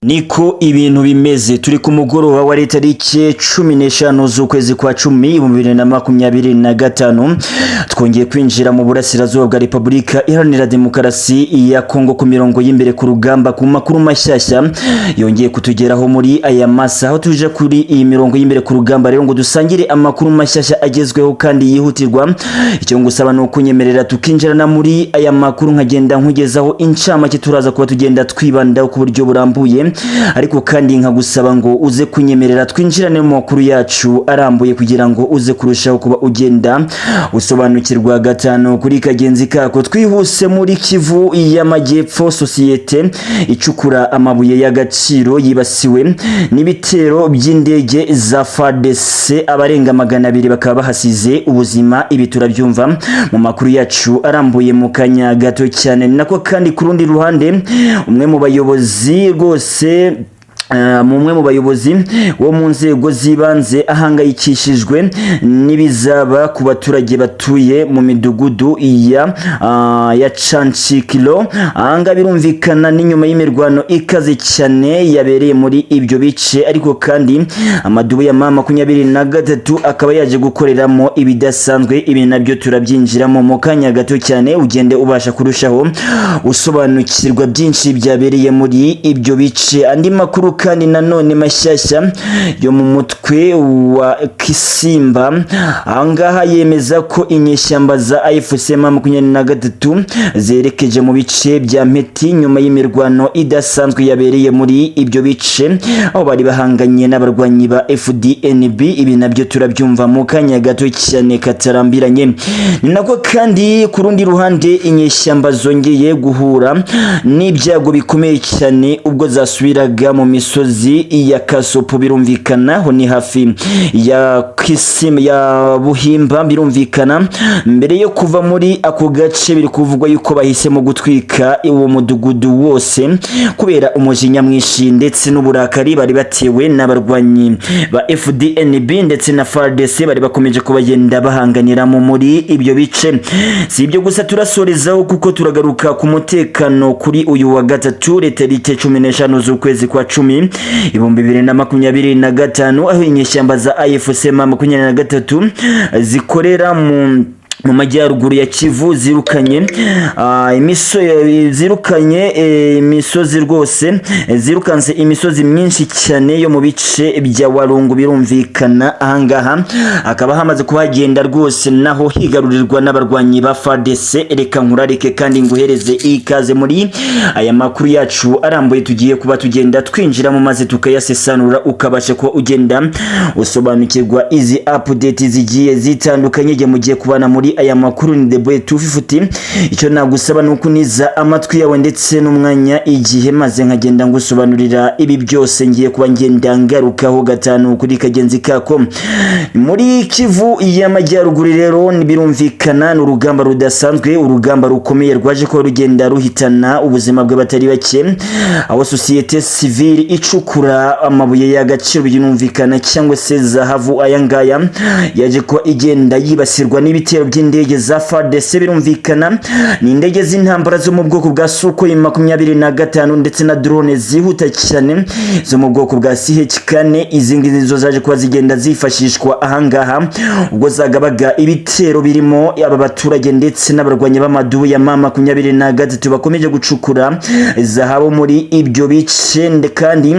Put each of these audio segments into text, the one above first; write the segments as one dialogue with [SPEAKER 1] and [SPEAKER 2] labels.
[SPEAKER 1] Niko ibintu bimeze turi ku mugoroba wa tariki 15 z'ukwezi kwa 10 mu 2025 twongeye kwinjira mu burasirazuba bwa Repubulika Iharanira Demokarasi ya Kongo ku mirongo y'imbere ku rugamba ku makuru mashyashya yongeye kutugeraho muri aya masaha aho tuje kuri iyi mirongo y'imbere ku rugamba rero ngo dusangire amakuru mashyashya agezweho kandi yihutirwa. Icyo ngusaba no kunyemerera tukinjirana muri aya makuru nkagenda nkugezaho incamake turaza kuba tugenda twibanda ku buryo burambuye, ariko kandi nkagusaba ngo uze kunyemerera twinjirane mu makuru yacu arambuye kugira ngo uze kurushaho kuba ugenda usobanukirwa gatano kuri kagenzi kako. Twihuse muri Kivu y'Amajyepfo, sosiyete icukura amabuye y'agaciro yibasiwe n'ibitero by'indege za FARDC, abarenga 200 bakaba bahasize ubuzima. Ibi turabyumva mu makuru yacu arambuye mu kanya gato cyane. Nako kandi ku rundi ruhande umwe mu bayobozi rwose mumwe mu bayobozi wo mu nzego zibanze ahangayikishijwe n'ibizaba ku baturage batuye mu midugudu ya Chanchikilo. Anga birumvikana n'inyuma y'imirwano ikaze cyane yabereye muri ibyo bice, ariko kandi amadubu ya mama 23 akaba yaje gukoreramo ibidasanzwe. Ibi nabyo turabyinjiramo mu kanya gato cyane, ugende ubasha kurushaho usobanukirwa byinshi byabereye muri ibyo bice. Andi makuru kandi nanone mashyashya yo mu mutwe wa Kisimba, ahangaha yemeza ko inyeshyamba za AFC 23 zerekeje mu bice bya Mpeti nyuma y'imirwano idasanzwe yabereye muri ibyo bice aho bari bahanganye n'abarwanyi ba FDNB. Ibi nabyo turabyumva mu kanya gato cyane katarambiranye. Ni nako kandi ku rundi ruhande inyeshyamba zongeye guhura n'ibyago bikomeye cyane ubwo zasubiraga mu misozi ya Kasopo. Birumvikana ho ni hafi ya Kisim ya Buhimba. Birumvikana mbere yo kuva muri ako gace biri kuvugwa yuko bahisemo gutwika uwo mudugudu wose kubera umujinya mwinshi ndetse n'uburakari bari batewe n'abarwanyi ba FDNB ndetse na FARDC bari bakomeje kubagenda bahanganiramo muri ibyo bice. Si ibyo gusa turasorezaho kuko turagaruka ku mutekano kuri uyu wa gatatu tariki 15 z'ukwezi kwa 10 2025 aho inyeshyamba za AFC 23 zikorera mu majyaruguru ya Kivu zirukanye imisozi rwose zirukanse imisozi myinshi cyane yo mu bice bya Walungu. Birumvikana ahangaha akaba hamaze kuhagenda rwose naho higarurirwa n'abarwanyi ba FARDC. Reka nkurarike kandi nguhereze ikaze muri aya makuru yacu arambuye tugiye kuba tugenda twinjira mu maze tukayasesanura ukabasha kuba ugenda usobanukirwa izi update zigiye zitandukanye mugiye kubana muri aya makuru. Ni The Boy 250. Icyo nagusaba nuko niza amatwi yawe ndetse n'umwanya igihe maze nkagenda ngusobanurira ibi byose ngiye kuba ngenda ngarukaho gatanu kuri kagenzi kako. Muri Kivu y'Amajyaruguru rero birumvikana n'urugamba rudasanzwe, urugamba rukomeye rwaje ko rugenda ruhitana ubuzima bw'abatari bake, aho societe civile icukura amabuye y'agaciro birumvikana cyangwa se zahavu ayangaya yaje ko igenda yibasirwa n'ibitero by'indege za FARDC. Birumvikana ni indege z'intambara zo mu bwoko bwa Sukhoi 25 ndetse na drone zihuta cyane zo mu bwoko bwa CH4. Izi ngizi zo zaje kuba zigenda zifashishwa ahangaha ubwo zagabaga ibitero birimo aba baturage ndetse n'abarwanya b'amadubu ya mama 23 bakomeje gucukura zahabu muri ibyo bice. Kandi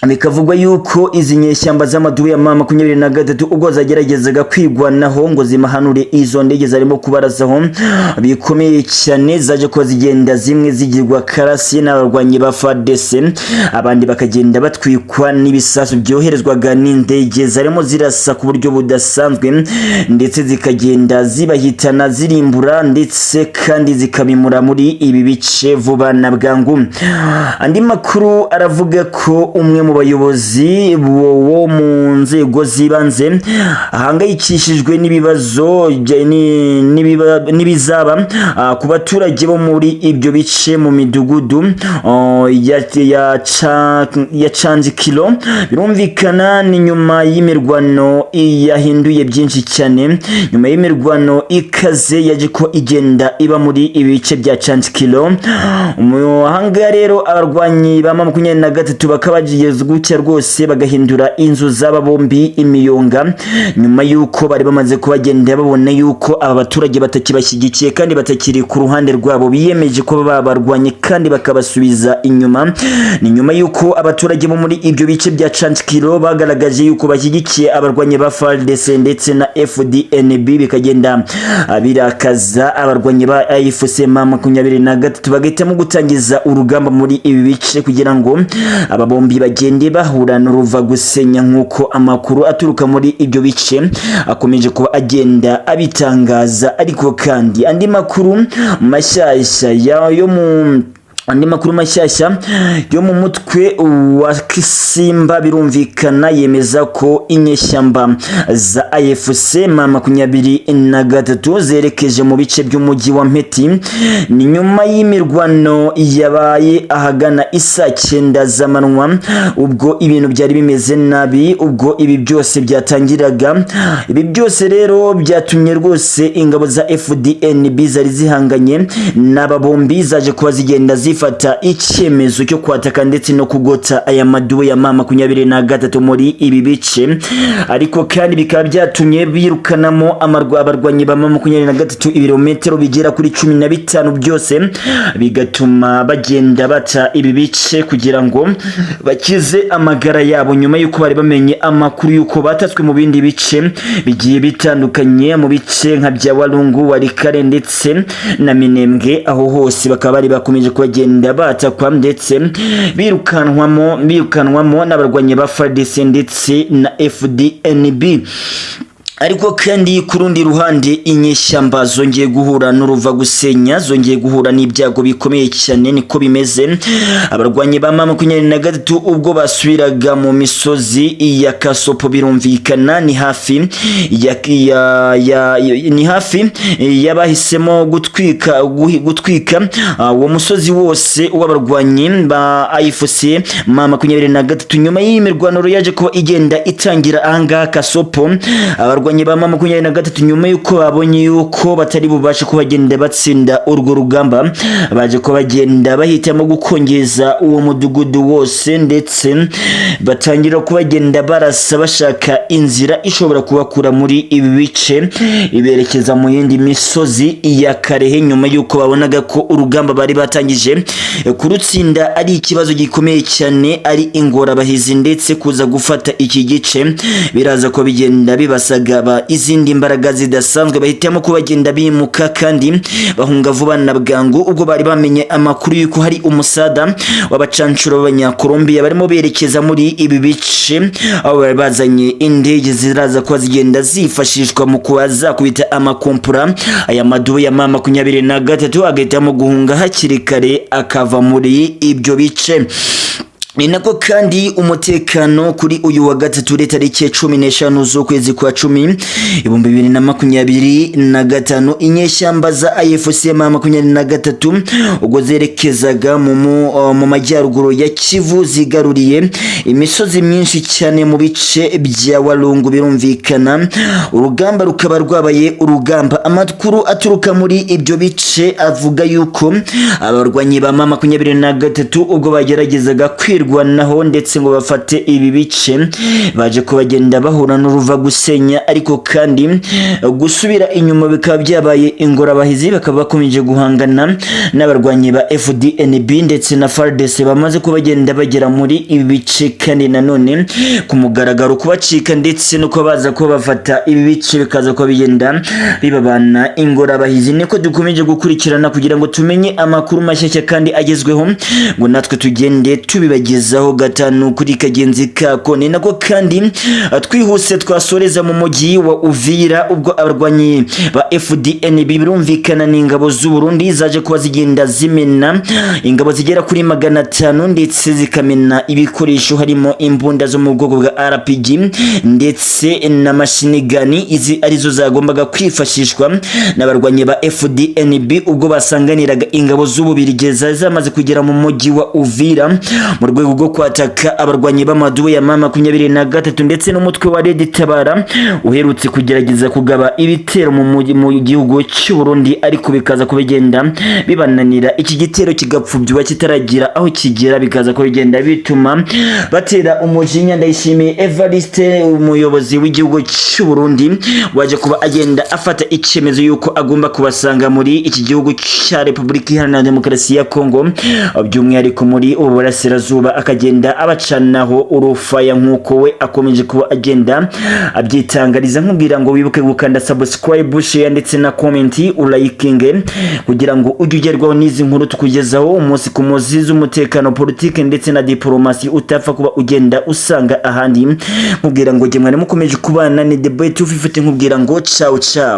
[SPEAKER 1] bikavugwa yuko izi nyeshyamba z'amadubu ya mama 23 ubwo zageragezaga kwigwanaho ngo zimahanure izo ndege zarimo kubarazaho bikomeye cyane, zaje ko zigenda zimwe zigirwa karasi n'abarwanyi ba FARDC, abandi bakagenda batwikwa n'ibisasu byoherezwaga n'indege zarimo zirasa ku buryo budasanzwe ndetse zikagenda zibahitana zirimbura ndetse kandi zikabimura muri ibi bice vuba na bwangu. Andi makuru aravuga ko umwe mu bayobozi bo mu nzego zibanze ahangayikishijwe n'ibibazo n'ibizaba ku baturage bo muri ibyo bice mu midugudu ya Canzikilo. Birumvikana ni nyuma y'imirwano yahinduye byinshi cyane, nyuma y'imirwano ikaze yaje ko igenda iba muri ibice bya Canzikilo. Umuhanga rero abarwanyi ba 23 bakabagiye gutya rwose bagahindura inzu z'aba bombi imiyonga, nyuma yuko bari bamaze kubagenda babona yuko aba baturage batakibashyigikiye kandi batakiri ku ruhande rwabo, biyemeje ko babarwanye kandi bakabasubiza inyuma. Ni nyuma yuko abaturage bo muri ibyo bice bya Canzikilo bagaragaje yuko bashyigikiye abarwanye ba FARDC ndetse na FDNB, bikagenda birakaza abarwanye ba AFC M23 bagahitamo gutangiza urugamba muri ibi bice kugira ngo aba bombi bagende bahura n'uruva gusenya, nk'uko amakuru aturuka muri ibyo bice akomeje kuba agenda abitangaza. Ariko kandi andi makuru mashyashya yo mu mutwe wa Kisimba birumvikana yemeza ko inyeshyamba za AFC M23 zerekeje mu bice by'umujyi wa Mpeti. Ni nyuma y'imirwano yabaye ahagana isa 9 z'amanywa, ubwo ibintu byari bimeze nabi, ubwo ibi byose byatangiraga. Ibi byose rero byatumye rwose ingabo za FDNB zari zihanganye n'aba bombi zaje kuba zigenda fata icyemezo cyo kwataka ndetse no kugota aya maduwe ya M23 muri ibi bice. Ariko kandi bikaba byatumye birukanamo abarwanyi ba M23 ibirometero bigera kuri 15 byose, bigatuma bagenda bata ibi bice kugira ngo bakize amagara yabo, nyuma yuko bari bamenye amakuru yuko batatswe mu bindi bice bigiye bitandukanye, mu bice nka bya Walungu, Warikare ndetse na Minembwe. Aho hose bakaba bari bakomeje kubagenda batakwa ndetse birukanwamo n'abarwanyi ba FARDC ndetse na FDNB. Ariko kandi ku rundi ruhande inyeshyamba zongeye guhura n'uruva gusenya, zongeye guhura n'ibyago bikomeye cyane. Niko bimeze, abarwanyi ba M23 ubwo basubiraga mu misozi ya Kasopo birumvikana ni hafi yabahisemo gutwika uwo musozi wose w'abarwanyi ba AFC M23 nyuma y'imirwano yaje ko igenda itangira ahanga Kasopo. Abarwanyi ba M23 nyuma yuko babonye yuko batari bubashe kubagenda batsinda urwo rugamba, baje ko bagenda bahitamo gukongeza uwo mudugudu wose ndetse batangira kubagenda barasa bashaka inzira ishobora kubakura muri ibi bice iberekeza mu yindi misozi ya Karehe, nyuma yuko babonaga ko urugamba bari batangije kurutsinda ari ikibazo gikomeye cyane, ari ingorabahizi ndetse kuza gufata iki gice biraza ko bigenda bibasaga izindi mbaraga zidasanzwe, bahitamo kubagenda bimuka kandi bahunga vuba na bwangu. Ubwo bari bamenye amakuru yuko hari umusada w'abacancuro b'Abanyakolombia barimo berekeza muri ibi bice, aho bari bazanye indege ziraza ko zigenda zifashishwa mu kubaza kubita amakompura aya maduwe ya M23, agahitamo guhunga hakiri kare akava muri ibyo bice. Ni nako kandi umutekano kuri uyu wa gatatu tariki 15 z'ukwezi kwa 10 2025 inyeshyamba za AFC M23 ubwo zerekezaga mu majyaruguru ya Kivu zigaruriye imisozi myinshi cyane mu bice bya Walungu birumvikana. Urugamba rukaba rwabaye urugamba. Amakuru aturuka muri ibyo bice avuga yuko abarwanyi ba M23 ubwo bageragezaga kwirwanaho ndetse ngo bafate ibi bice baje ko bagenda bahura n'uruva gusenya, ariko kandi gusubira inyuma bikaba byabaye ingorabahizi, bakaba bakomeje guhangana n'abarwanyi ba FDNB ndetse na FARDC bamaze ko bagenda bagera muri ibi bice, kandi nanone ku mugaragaro kubacika ndetse no kubaza ko bafata ibi bice bikaza ko bigenda bibabana ingorabahizi. Niko dukomeje gukurikirana kugira ngo tumenye amakuru mashyashya kandi agezweho ngo natwe tugende tubibagira tukabagezaho gatanu kuri kagenzi kako. Ni nako kandi twihuse twasoreza mu mujyi wa Uvira ubwo abarwanyi ba FDN birumvikana n'ingabo z'u Burundi zaje kuba zigenda zimena ingabo zigera kuri 500 ndetse zikamena ibikoresho harimo imbunda zo mu bwoko bwa RPG ndetse na machine gun. Izi arizo zagombaga kwifashishwa n'abarwanyi ba FDNB ubwo basanganiraga ingabo z'ububirigi zamaze kugera mu mujyi wa Uvira mu rwego rwo kwataka abarwanyi b'amaduwe ya mama 23 ndetse n'umutwe wa Red Tabara uherutse kugerageza kugaba ibitero mu gihugu cy'u Burundi ariko bikaza kubigenda bibananira. Iki gitero kigapfubya kitaragira aho kigera bikaza kubigenda bituma batera umujinya Ndayishimiye Evariste umuyobozi w'igihugu cy'u Burundi waje kuba agenda afata icyemezo yuko agomba kubasanga muri iki gihugu cya Repubulika Iharanira Demokarasi ya Kongo by'umwihariko muri uburasirazuba akagenda abacanaho urufaya nk'uko we akomeje kuba agenda abyitangariza. Nkubwira ngo wibuke gukanda subscribe, share ndetse na comment ulayikinge kugira ngo ujye ugerwaho n'izi nkuru tukugezaho umunsi ku munsi z'umutekano, politike ndetse na diplomasi utapfa kuba ugenda usanga ahandi. Nkubwira ngo jye mwari mukomeje kubana ni The Boy 250. Nkubwira ngo ciao ciao.